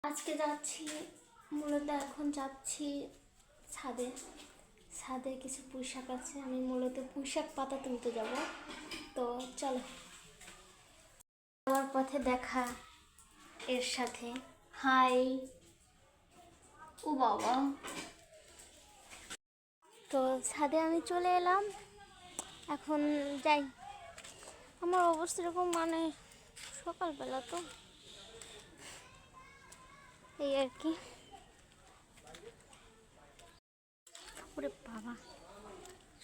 আজকে যাচ্ছি, মূলত এখন যাচ্ছি ছাদে। ছাদে কিছু পুঁইশাক আছে, আমি মূলত পুঁইশাক পাতা তুলতে যাব। তো চলো। যাওয়ার পথে দেখা এর সাথে। হাই। ও বাবা। তো ছাদে আমি চলে এলাম, এখন যাই। আমার অবস্থা এরকম, মানে সকালবেলা তো এই আর কি। ওরে বাবা,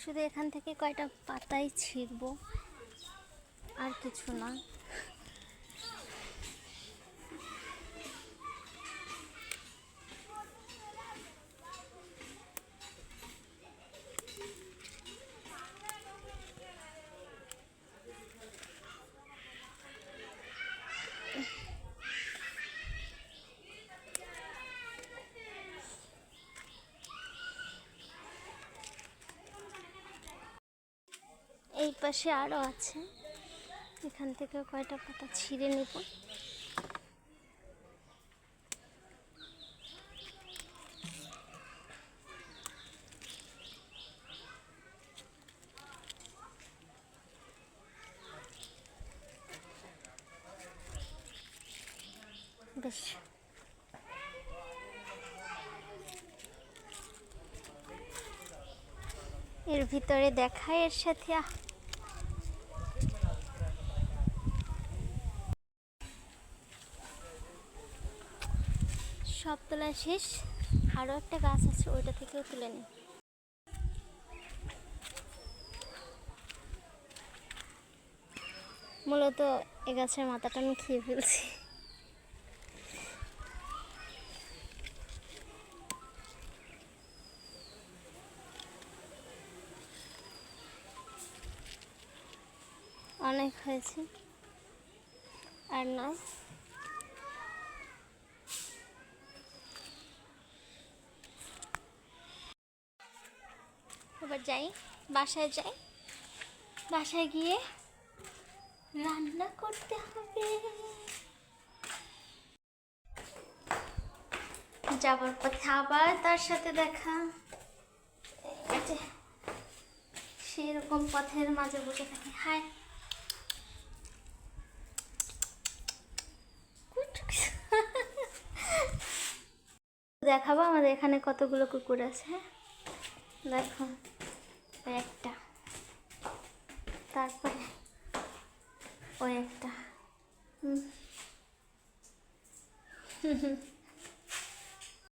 শুধু এখান থেকে কয়টা পাতাই ছিঁড়বো, আর কিছু না। এই পাশে আরও আছে, এখান থেকে কয়টা পাতা ছিঁড়ে নেব। বেশ, এর ভিতরে দেখা এর সাথে। সব তোলা শেষ, আরও একটা গাছ আছে, ওইটা থেকেও তুলে নিই। মূলত এ গাছের মাথাটা আমি খেয়ে ফেলছি। অনেক হয়েছে, আর নয়। এবার যাই, বাসায় যাই। বাসায় গিয়ে রান্না করতে হবে। যাবার পথে আবার তার সাথে দেখা। সেরকম পথের মাঝে বসে থাকি। হাই। দেখাবো আমাদের এখানে কতগুলো কুকুর আছে। দেখো, একটা, তারপরে ওই একটা।